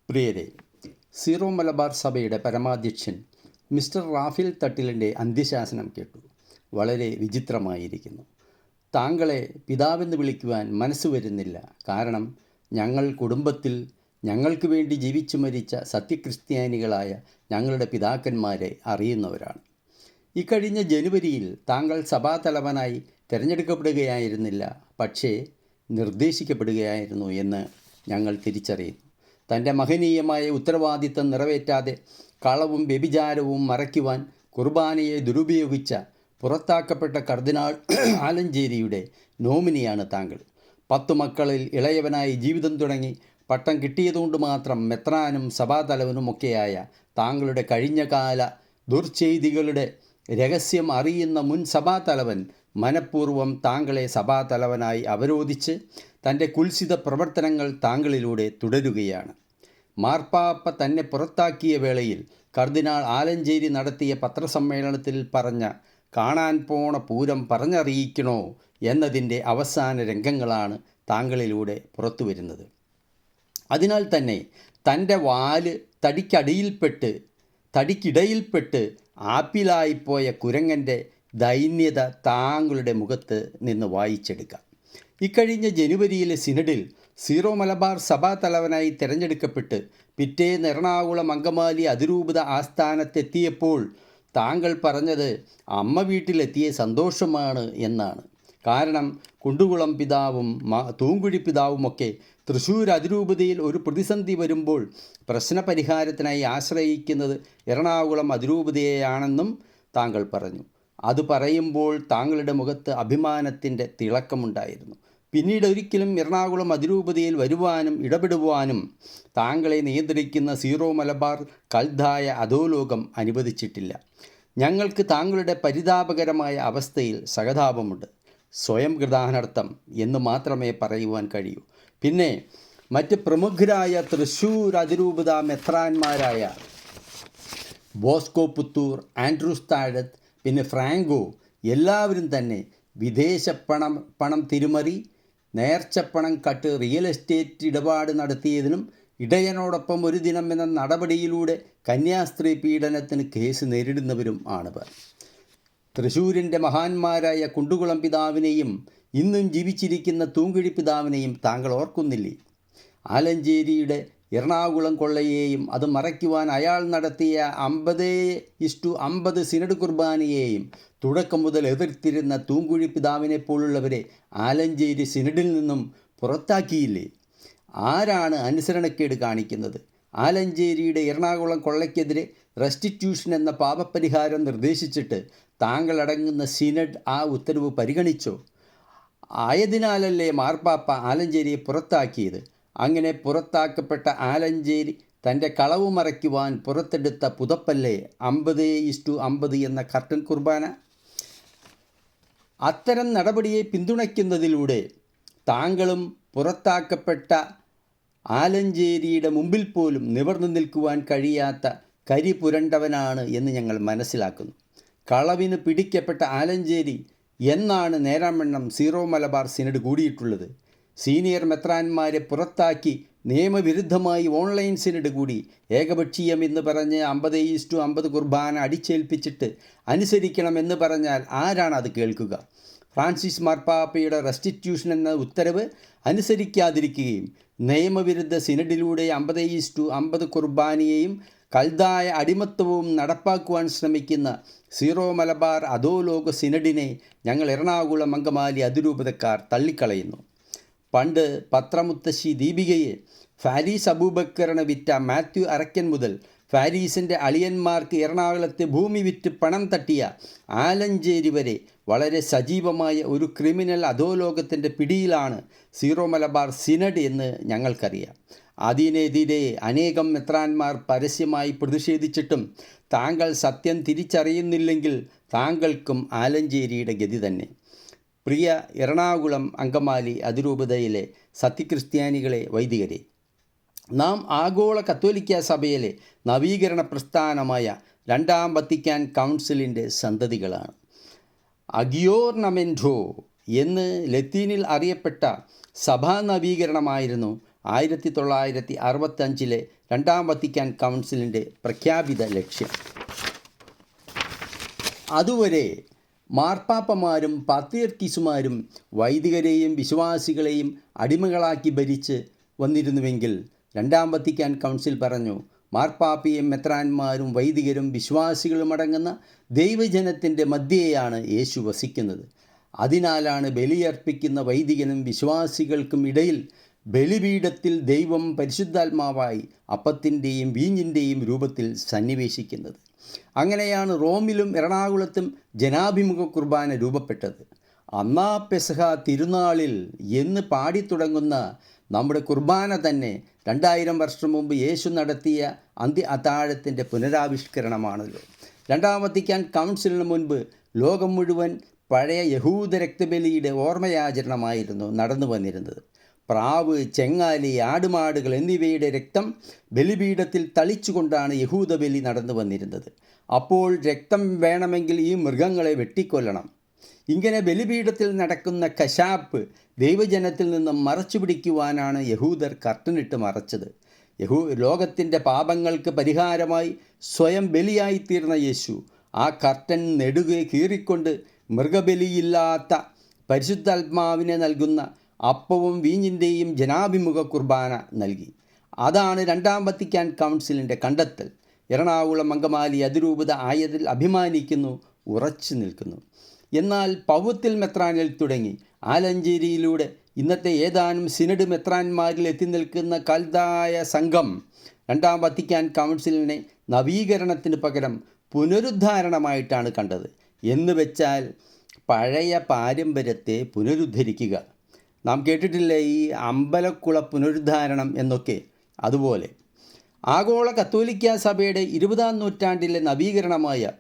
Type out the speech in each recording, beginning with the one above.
പ്രിയരെ, സീറോ മലബാർ സഭയുടെ പരമാധ്യക്ഷൻ mister Rafale തട്ടിലിൻ്റെ അന്ത്യശാസനം കേട്ടു. വളരെ വിചിത്രമായിരിക്കുന്നു. താങ്കളെ പിതാവെന്ന് വിളിക്കുവാൻ മനസ്സ് വരുന്നില്ല. കാരണം ഞങ്ങൾ കുടുംബത്തിൽ ഞങ്ങൾക്ക് വേണ്ടി ജീവിച്ചു മരിച്ച സത്യക്രിസ്ത്യാനികളായ ഞങ്ങളുടെ പിതാക്കന്മാരെ അറിയുന്നവരാണ്. ഇക്കഴിഞ്ഞ ജനുവരിയിൽ താങ്കൾ സഭാതലവനായി തിരഞ്ഞെടുക്കപ്പെടുകയായിരുന്നില്ല, പക്ഷേ നിർദ്ദേശിക്കപ്പെടുകയായിരുന്നു എന്ന് ഞങ്ങൾ തിരിച്ചറിയുന്നു. തൻ്റെ മഹനീയമായ ഉത്തരവാദിത്തം നിറവേറ്റാതെ കളവും വ്യഭിചാരവും മറയ്ക്കുവാൻ കുർബാനയെ ദുരുപയോഗിച്ച പുറത്താക്കപ്പെട്ട കർദിനാൾ ആലഞ്ചേരിയുടെ നോമിനിയാണ് താങ്കൾ. 10 മക്കളിൽ ഇളയവനായി ജീവിതം തുടങ്ങി പട്ടം കിട്ടിയതുകൊണ്ട് മാത്രം മെത്രാനും സഭാതലവനുമൊക്കെയായ താങ്കളുടെ കഴിഞ്ഞകാല ദുർചെയ്തികളുടെ രഹസ്യം അറിയുന്ന മുൻ സഭാതലവൻ മനഃപൂർവ്വം താങ്കളെ സഭാതലവനായി അവരോധിച്ച് തൻ്റെ കുൽസിത പ്രവർത്തനങ്ങൾ താങ്കളിലൂടെ തുടരുകയാണ്. മാർപ്പാപ്പ തന്നെ പുറത്താക്കിയ വേളയിൽ കർദിനാൾ ആലഞ്ചേരി നടത്തിയ പത്രസമ്മേളനത്തിൽ പറഞ്ഞ കാണാൻ പോണ പൂരം പറഞ്ഞറിയിക്കണോ എന്നതിൻ്റെ അവസാന രംഗങ്ങളാണ് താങ്കളിലൂടെ പുറത്തു വരുന്നത്. അതിനാൽ തന്നെ തൻ്റെ വാല് തടിക്കിടയിൽപ്പെട്ട് ആപ്പിലായിപ്പോയ കുരങ്ങൻ്റെ ദൈന്യത താങ്കളുടെ മുഖത്ത് നിന്ന് വായിച്ചെടുക്കാം. ഇക്കഴിഞ്ഞ ജനുവരിയിലെ സിനഡിൽ സീറോ മലബാർ സഭാതലവനായി തിരഞ്ഞെടുക്കപ്പെട്ട് പിറ്റേന്ന് എറണാകുളം അങ്കമാലി അതിരൂപത ആസ്ഥാനത്തെത്തിയപ്പോൾ താങ്കൾ പറഞ്ഞത് അമ്മ വീട്ടിലെത്തിയ സന്തോഷമാണ് എന്നാണ്. കാരണം കുണ്ടുകുളം പിതാവും തൂങ്കുഴി പിതാവുമൊക്കെ തൃശ്ശൂർ അതിരൂപതയിൽ ഒരു പ്രതിസന്ധി വരുമ്പോൾ പ്രശ്നപരിഹാരത്തിനായി ആശ്രയിക്കുന്നത് എറണാകുളം അതിരൂപതയെയാണെന്നും താങ്കൾ പറഞ്ഞു. അത് പറയുമ്പോൾ താങ്കളുടെ മുഖത്ത് അഭിമാനത്തിൻ്റെ തിളക്കമുണ്ടായിരുന്നു. പിന്നീട് ഒരിക്കലും എറണാകുളം അതിരൂപതയിൽ വരുവാനും ഇടപെടുവാനും താങ്കളെ നിയന്ത്രിക്കുന്ന സീറോ മലബാർ കൽതായ അധോലോകം അനുവദിച്ചിട്ടില്ല. ഞങ്ങൾക്ക് താങ്കളുടെ പരിതാപകരമായ അവസ്ഥയിൽ സഹതാപമുണ്ട്. സ്വയം കൃതാനർത്ഥം എന്ന് മാത്രമേ പറയുവാൻ കഴിയൂ. പിന്നെ മറ്റ് പ്രമുഖരായ തൃശ്ശൂർ അതിരൂപത മെത്രാന്മാരായ ബോസ്കോ പുത്തൂർ, ആൻഡ്രൂസ് താഴത്ത്, പിന്നെ ഫ്രാങ്കോ എല്ലാവരും തന്നെ വിദേശ പണം തിരിമറി, നേർച്ചപ്പണം കട്ട്, റിയൽ എസ്റ്റേറ്റ് ഇടപാട് നടത്തിയതിനും ഇടയനോടൊപ്പം ഒരു ദിനം എന്ന നടപടിയിലൂടെ കന്യാസ്ത്രീ പീഡനത്തിന് കേസ് നേരിടുന്നവരും ആണിവർ. തൃശ്ശൂരിൻ്റെ മഹാന്മാരായ കുണ്ടുകുളം പിതാവിനെയും ഇന്നും ജീവിച്ചിരിക്കുന്ന തൂങ്കുഴി പിതാവിനെയും താങ്കൾ ഓർക്കുന്നില്ലേ? ആലഞ്ചേരിയുടെ എറണാകുളം കൊള്ളയെയും അത് മറയ്ക്കുവാൻ അയാൾ നടത്തിയ 50:50 സിനഡ് കുർബാനയെയും തുടക്കം മുതൽ എതിർത്തിരുന്ന തൂങ്കുഴി പിതാവിനെ പോലുള്ളവരെ ആലഞ്ചേരി സിനഡിൽ നിന്നും പുറത്താക്കിയില്ലേ? ആരാണ് അനുസരണക്കേട് കാണിക്കുന്നത്? ആലഞ്ചേരിയുടെ എറണാകുളം കൊള്ളയ്ക്കെതിരെ റെസ്റ്റിറ്റ്യൂഷൻ എന്ന പാപപരിഹാരം നിർദ്ദേശിച്ചിട്ട് താങ്കളടങ്ങുന്ന സിനഡ് ആ ഉത്തരവ് പരിഗണിച്ചോ? ആയതിനാലല്ലേ മാർപ്പാപ്പ ആലഞ്ചേരിയെ പുറത്താക്കിയത്? അങ്ങനെ പുറത്താക്കപ്പെട്ട ആലഞ്ചേരി തൻ്റെ കളവ് മറയ്ക്കുവാൻ പുറത്തെടുത്ത പുതപ്പല്ലേ 50:50 എന്ന കർട്ടൻ കുർബാന? അത്തരം നടപടിയെ പിന്തുണയ്ക്കുന്നതിലൂടെ താങ്കളും പുറത്താക്കപ്പെട്ട ആലഞ്ചേരിയുടെ മുമ്പിൽ പോലും നിവർന്നു നിൽക്കുവാൻ കഴിയാത്ത കരി പുരണ്ടവനാണ് എന്ന് ഞങ്ങൾ മനസ്സിലാക്കുന്നു. കളവിന് പിടിക്കപ്പെട്ട ആലഞ്ചേരി എന്നാണ് നേരാംവണ്ണം സീറോ മലബാർ സിനഡ് കൂടിയിട്ടുള്ളത്? സീനിയർ മെത്രാന്മാരെ പുറത്താക്കി നിയമവിരുദ്ധമായി ഓൺലൈൻ സിനഡ് കൂടി ഏകപക്ഷീയമെന്ന് പറഞ്ഞ് 50:50 കുർബാന അടിച്ചേൽപ്പിച്ചിട്ട് അനുസരിക്കണമെന്ന് പറഞ്ഞാൽ ആരാണ് അത് കേൾക്കുക? ഫ്രാൻസിസ് മാർപ്പാപ്പയുടെ റെസ്റ്റിറ്റ്യൂഷൻ എന്ന ഉത്തരവ് അനുസരിക്കാതിരിക്കുകയും നിയമവിരുദ്ധ സിനഡിലൂടെ 50:50 കുർബാനയെയും കൽതായ അടിമത്വവും നടപ്പാക്കുവാൻ ശ്രമിക്കുന്ന സീറോ മലബാർ അധോലോക സിനഡിനെ ഞങ്ങൾ എറണാകുളം അങ്കമാലി അതിരൂപതക്കാർ തള്ളിക്കളയുന്നു. പണ്ട് പത്രമുത്തശ്ശി ദീപികയെ ഫാരീസ് അബൂബക്കറിന് വിറ്റ മാത്യു അറക്കൻ മുതൽ ഫാരീസിൻ്റെ അളിയന്മാർക്ക് എറണാകുളത്തെ ഭൂമി വിറ്റ് പണം തട്ടിയ ആലഞ്ചേരി വരെ വളരെ സജീവമായ ഒരു ക്രിമിനൽ അധോലോകത്തിൻ്റെ പിടിയിലാണ് സീറോ മലബാർ സിനഡ് എന്ന് ഞങ്ങൾക്കറിയാം. അതിനെതിരെ അനേകം മെത്രാന്മാർ പരസ്യമായി പ്രതിഷേധിച്ചിട്ടും താങ്കൾ സത്യം തിരിച്ചറിയുന്നില്ലെങ്കിൽ താങ്കൾക്കും ആലഞ്ചേരിയുടെ ഗതി തന്നെ. പ്രിയ എറണാകുളം അങ്കമാലി അതിരൂപതയിലെ സത്യക്രിസ്ത്യാനികളെ, വൈദികരെ, നാം ആഗോള കത്തോലിക്ക സഭയിലെ നവീകരണ പ്രസ്ഥാനമായ 2ാം വത്തിക്കാൻ കൗൺസിലിൻ്റെ സന്തതികളാണ്. അഗിയോർണമെൻറ്റോ എന്ന് ലത്തീനിൽ അറിയപ്പെട്ട സഭാ നവീകരണമായിരുന്നു 1965 രണ്ടാം വത്തിക്കാൻ കൗൺസിലിൻ്റെ പ്രഖ്യാപിത ലക്ഷ്യം. അതുവരെ മാർപ്പാപ്പമാരും പാത്രിയർക്കീസുമാരും വൈദികരെയും വിശ്വാസികളെയും അടിമകളാക്കി ഭരിച്ച് വന്നിരുന്നുവെങ്കിൽ രണ്ടാം വത്തിക്കാൻ കൗൺസിൽ പറഞ്ഞു, മാർപ്പാപ്പയും മെത്രാന്മാരും വൈദികരും വിശ്വാസികളും അടങ്ങുന്ന ദൈവജനത്തിൻ്റെ മധ്യേയാണ് യേശു വസിക്കുന്നത്. അതിനാലാണ് ബലിയർപ്പിക്കുന്ന വൈദികനും വിശ്വാസികൾക്കും ഇടയിൽ ബലിപീഠത്തിൽ ദൈവം പരിശുദ്ധാത്മാവായി അപ്പത്തിൻ്റെയും വീഞ്ഞിൻ്റെയും രൂപത്തിൽ സന്നിവേശിക്കുന്നത്. അങ്ങനെയാണ് റോമിലും എറണാകുളത്തും ജനാഭിമുഖ കുർബാന രൂപപ്പെട്ടത്. അന്നാ പെസഹ തിരുനാളിൽ എന്ന് പാടിത്തുടങ്ങുന്ന നമ്മുടെ കുർബാന തന്നെ 2000 വർഷം മുമ്പ് യേശു നടത്തിയ അന്ത്യ അത്താഴത്തിൻ്റെ പുനരാവിഷ്കരണമാണല്ലോ. രണ്ടാം വത്തിക്കാൻ കൗൺസിലിന് മുൻപ് ലോകം മുഴുവൻ പഴയ യഹൂദ രക്തബലിയുടെ ഓർമ്മയാചരണമായിരുന്നു നടന്നു വന്നിരുന്നത്. പ്രാവ്, ചെങ്ങാലി, ആടുമാടുകൾ എന്നിവയുടെ രക്തം ബലിപീഠത്തിൽ തളിച്ചുകൊണ്ടാണ് യഹൂദ ബലി നടന്നു വന്നിരുന്നത്. അപ്പോൾ രക്തം വേണമെങ്കിൽ ഈ മൃഗങ്ങളെ വെട്ടിക്കൊല്ലണം. ഇങ്ങനെ ബലിപീഠത്തിൽ നടക്കുന്ന കശാപ്പ് ദൈവജനത്തിൽ നിന്നും മറച്ചു പിടിക്കുവാനാണ് യഹൂദർ കർട്ടനിട്ട് മറച്ചത്. ലോകത്തിൻ്റെ പാപങ്ങൾക്ക് പരിഹാരമായി സ്വയം ബലിയായിത്തീർന്ന യേശു ആ കർട്ടൻ നെടുകെ കീറിക്കൊണ്ട് മൃഗബലിയില്ലാത്ത പരിശുദ്ധാത്മാവിനെ നൽകുന്ന അപ്പവും വീഞ്ഞിൻ്റെയും ജനാഭിമുഖ കുർബാന നൽകി. അതാണ് രണ്ടാം വത്തിക്കാൻ കൗൺസിലിൻ്റെ കണ്ടെത്തൽ. എറണാകുളം അങ്കമാലി അതിരൂപത ആയതിൽ അഭിമാനിക്കുന്നു, ഉറച്ചു നിൽക്കുന്നു. എന്നാൽ പൗത്തിൽ മെത്രാനിൽ തുടങ്ങി ആലഞ്ചേരിയിലൂടെ ഇന്നത്തെ ഏതാനും സിനഡ് മെത്രാന്മാരിൽ എത്തി നിൽക്കുന്ന കാൽദായ സംഘം രണ്ടാം വത്തിക്കാൻ കൗൺസിലിനെ നവീകരണത്തിന് പകരം പുനരുദ്ധാരണമായിട്ടാണ് കണ്ടത്. എന്ന് വെച്ചാൽ പഴയ പാരമ്പര്യത്തെ പുനരുദ്ധരിക്കുക. നാം കേട്ടിട്ടില്ലേ ഈ അമ്പലക്കുള പുനരുദ്ധാരണം എന്നൊക്കെ? അതുപോലെ ആഗോള കത്തോലിക്ക സഭയുടെ 20-ാം നൂറ്റാണ്ടിലെ നവീകരണമായ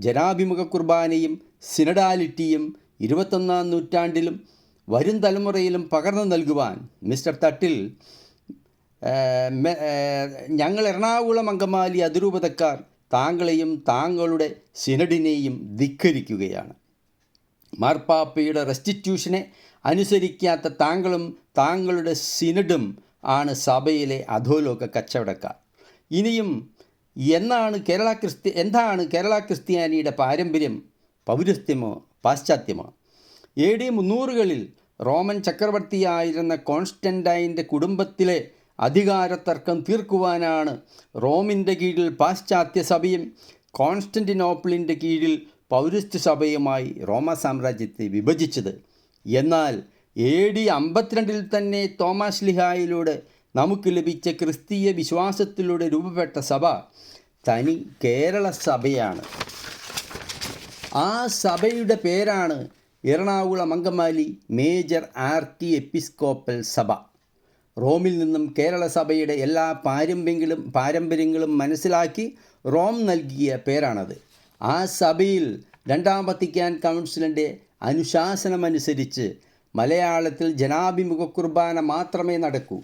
ജനാഭിമുഖ കുർബാനയും സിനഡാലിറ്റിയും 21-ാം നൂറ്റാണ്ടിലും വരും തലമുറയിലും പകർന്നു നൽകുവാൻ മിസ്റ്റർ തട്ടിൽ ഞങ്ങൾ എറണാകുളം അങ്കമാലി അതിരൂപതക്കാർ താങ്കളെയും താങ്കളുടെ സിനഡിനെയും ധിക്കരിക്കുകയാണ്. മാർപ്പാപ്പയുടെ റെസ്റ്റിറ്റ്യൂഷനെ അനുസരിക്കാത്ത താങ്കളും താങ്കളുടെ സിനഡും ആണ് സഭയിലെ അധോലോക കച്ചവടക്കാർ. ഇനിയും എന്താണ് കേരള ക്രിസ്ത്യാനിയുടെ പാരമ്പര്യം? പൗരസ്ത്യമോ പാശ്ചാത്യമോ? AD 300-കളിൽ റോമൻ ചക്രവർത്തിയായിരുന്ന കോൺസ്റ്റന്റൈൻ്റെ കുടുംബത്തിലെ അധികാരത്തർക്കം തീർക്കുവാനാണ് റോമിൻ്റെ കീഴിൽ പാശ്ചാത്യ സഭയും കോൺസ്റ്റന്റിനോപ്പിളിൻ്റെ കീഴിൽ പൗരസ്ത്യ സഭയുമായി റോമ സാമ്രാജ്യത്തെ വിഭജിച്ചത്. എന്നാൽ AD 52-ൽ തന്നെ തോമാസ് ലിഹായിലൂടെ നമുക്ക് ലഭിച്ച ക്രിസ്തീയ വിശ്വാസത്തിലൂടെ രൂപപ്പെട്ട സഭ തനി കേരള സഭയാണ്. ആ സഭയുടെ പേരാണ് എറണാകുളം അങ്കമാലി മേജർ ആർക്കി എപ്പിസ്കോപ്പൽ സഭ. റോമിൽ നിന്നും കേരള സഭയുടെ എല്ലാ പാരമ്പര്യങ്ങളും മനസ്സിലാക്കി റോം നൽകിയ പേരാണത്. ആ സഭയിൽ രണ്ടാം വത്തിക്കാൻ കൗൺസിലിൻ്റെ അനുശാസനമനുസരിച്ച് മലയാളത്തിൽ ജനാഭിമുഖ കുർബാന മാത്രമേ നടക്കൂ.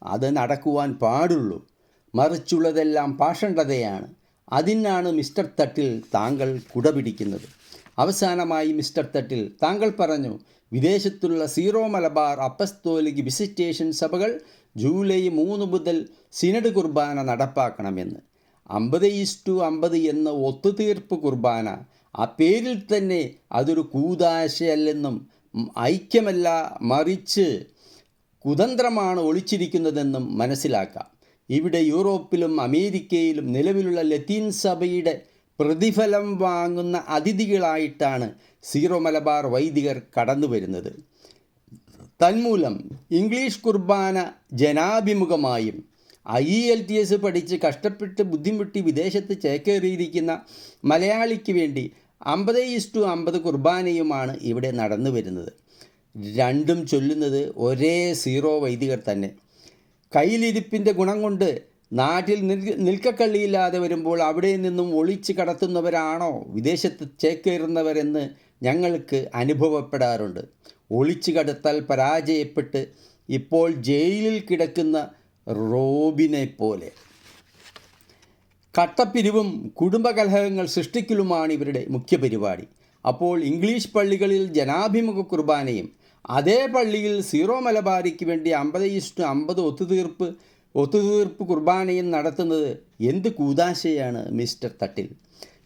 അത് നടക്കുവാൻ പാടുള്ളൂ. മറിച്ചുള്ളതെല്ലാം പാഷണ്ഡതയാണ്. അതിനാണ് മിസ്റ്റർ തട്ടിൽ താങ്കൾ കുടപിടിക്കുന്നത്. അവസാനമായി മിസ്റ്റർ തട്ടിൽ താങ്കൾ പറഞ്ഞു, വിദേശത്തുള്ള സീറോ മലബാർ അപ്പസ്തോലിക് വിസിറ്റേഷൻ സഭകൾ ജൂലൈ 3 മുതൽ സിനഡ് കുർബാന നടപ്പാക്കണമെന്ന്. 50:50 എന്ന ഒത്തുതീർപ്പ് കുർബാന, ആ പേരിൽ തന്നെ അതൊരു കൂദാശയല്ലെന്നും ഐക്യമല്ല മറിച്ച് കുതന്ത്രമാണ് ഒളിച്ചിരിക്കുന്നതെന്നും മനസ്സിലാക്കാം. ഇവിടെ യൂറോപ്പിലും അമേരിക്കയിലും നിലവിലുള്ള ലത്തീൻ സഭയുടെ പ്രതിഫലം വാങ്ങുന്ന അതിഥികളായിട്ടാണ് സീറോ മലബാർ വൈദികർ കടന്നു വരുന്നത്. തന്മൂലം ഇംഗ്ലീഷ് കുർബാന ജനാഭിമുഖമായും IELTS പഠിച്ച് കഷ്ടപ്പെട്ട് ബുദ്ധിമുട്ടി വിദേശത്ത് ചേക്കേറിയിരിക്കുന്ന മലയാളിക്ക് വേണ്ടി 50:50 കുർബാനയുമാണ് ഇവിടെ നടന്നു വരുന്നത്. രണ്ടും ചൊല്ലുന്നത് ഒരേ സീറോ വൈദികർ തന്നെ. കയ്യിലിരിപ്പിൻ്റെ ഗുണം കൊണ്ട് നാട്ടിൽ നിൽക്കക്കള്ളിയില്ലാതെ വരുമ്പോൾ അവിടെ നിന്നും ഒളിച്ച് കടത്തുന്നവരാണോ വിദേശത്ത് ചേക്കേറുന്നവരെന്ന് ഞങ്ങൾക്ക് അനുഭവപ്പെടാറുണ്ട്. ഒളിച്ചു കടത്താൽ പരാജയപ്പെട്ട് ഇപ്പോൾ ജയിലിൽ കിടക്കുന്ന റോബിനെ പോലെ. കട്ടപ്പിരിവും കുടുംബകലഹങ്ങൾ സൃഷ്ടിക്കലുമാണ് ഇവരുടെ മുഖ്യ പരിപാടി. അപ്പോൾ ഇംഗ്ലീഷ് പള്ളികളിൽ ജനാഭിമുഖ കുർബാനയും അതേ പള്ളിയിൽ സീറോ മലബാറിക്ക് വേണ്ടി 50:50 ഒത്തുതീർപ്പ് കുർബാനയും നടത്തുന്നത് എന്ത് കൂതാശയാണ് മിസ്റ്റർ തട്ടിൽ?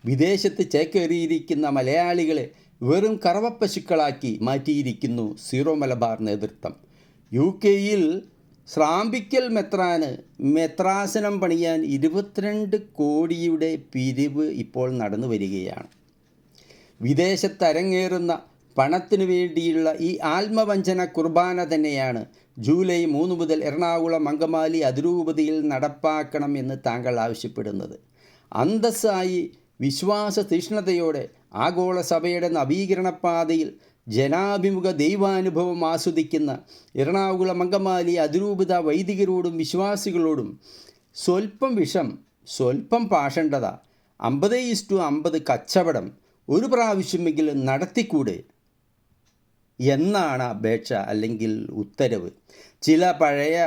വിദേശത്ത് ചേക്കേറിയിരിക്കുന്ന മലയാളികളെ വെറും കറവപ്പശുക്കളാക്കി മാറ്റിയിരിക്കുന്നു സീറോ മലബാർ നേതൃത്വം. UK-യിൽ സ്രാമ്പിക്കൽ മെത്രാസനം പണിയാൻ 22 കോടിയുടെ പിരിവ് ഇപ്പോൾ നടന്നു വരികയാണ്. വിദേശത്തരങ്ങേറുന്ന പണത്തിനു വേണ്ടിയുള്ള ഈ ആത്മവഞ്ചന കുർബാന തന്നെയാണ് ജൂലൈ 3 മുതൽ എറണാകുളം അങ്കമാലി അതിരൂപതയിൽ നടപ്പാക്കണം എന്ന് താങ്കൾ ആവശ്യപ്പെടുന്നത്. അന്തസ്സായി വിശ്വാസ തീഷ്ണതയോടെ ആഗോള സഭയുടെ നവീകരണ പാതയിൽ ജനാഭിമുഖ ദൈവാനുഭവം ആസ്വദിക്കുന്ന എറണാകുളം അങ്കമാലി അതിരൂപത വൈദികരോടും വിശ്വാസികളോടും സ്വൽപ്പം വിഷം, സ്വൽപ്പം പാഷണ്ഡത, 50:50 കച്ചവടം ഒരു പ്രാവശ്യമെങ്കിലും നടത്തിക്കൂടെ എന്നാണ് അപേക്ഷ അല്ലെങ്കിൽ ഉത്തരവ്. ചില പഴയ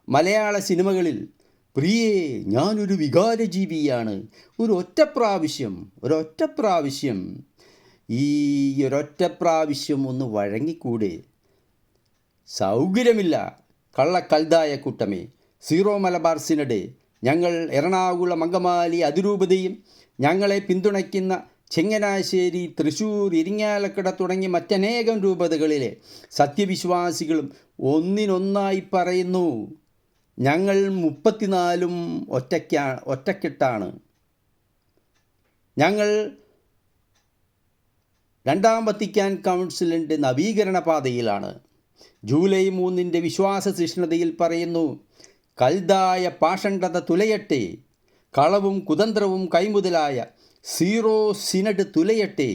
മലയാള സിനിമകളിൽ പ്രിയേ ഞാനൊരു വികാരജീവിയാണ്, ഒരൊറ്റ പ്രാവശ്യം ഈ ഒരൊറ്റ പ്രാവശ്യം ഒന്ന് വഴങ്ങിക്കൂടെ? സൗകര്യമില്ല കള്ളക്കൽതായ കൂട്ടമേ. സീറോ മലബാർ സിനഡ്, ഞങ്ങൾ എറണാകുളം അങ്കമാലി അതിരൂപതയും ഞങ്ങളെ പിന്തുണയ്ക്കുന്ന ചങ്ങനാശ്ശേരി, തൃശ്ശൂർ, ഇരിങ്ങാലക്കുട തുടങ്ങി മറ്റനേകം രൂപതകളിലെ സത്യവിശ്വാസികളും ഒന്നിനൊന്നായി പറയുന്നു, ഞങ്ങൾ 34 ഒറ്റക്കെട്ടാണ്. ഞങ്ങൾ രണ്ടാം വത്തിക്കാൻ കൗൺസിലിൻ്റെ നവീകരണ പാതയിലാണ്. ജൂലൈ 3 വിശ്വാസ തീഷ്ണതയിൽ പറയുന്നു, കൽതായ പാഷണ്ഡത തുലയട്ടെ, കളവും കുതന്ത്രവും കൈമുതലായ സീറോ സിനഡ് തുലയട്ടെ,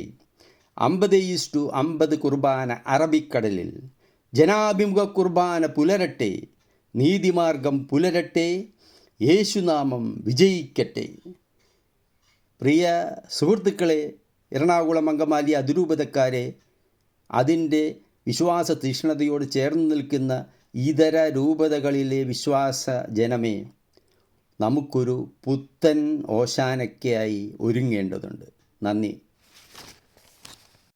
50:50 കുർബാന അറബിക്കടലിൽ, ജനാഭിമുഖ കുർബാന പുലരട്ടെ, നീതിമാർഗം പുലരട്ടെ, യേശുനാമം വിജയിക്കട്ടെ. പ്രിയ സുഹൃത്തുക്കളെ, എറണാകുളം അങ്കമാലി അതിരൂപതക്കാരെ, അതിൻ്റെ വിശ്വാസ തീഷ്ണതയോട് ചേർന്ന് നിൽക്കുന്ന ഇതര രൂപതകളിലെ വിശ്വാസ ജനമേ, നമുക്കൊരു പുത്തൻ ഓശാനയ്ക്കായി ഒരുങ്ങേണ്ടതുണ്ട്. നന്ദി.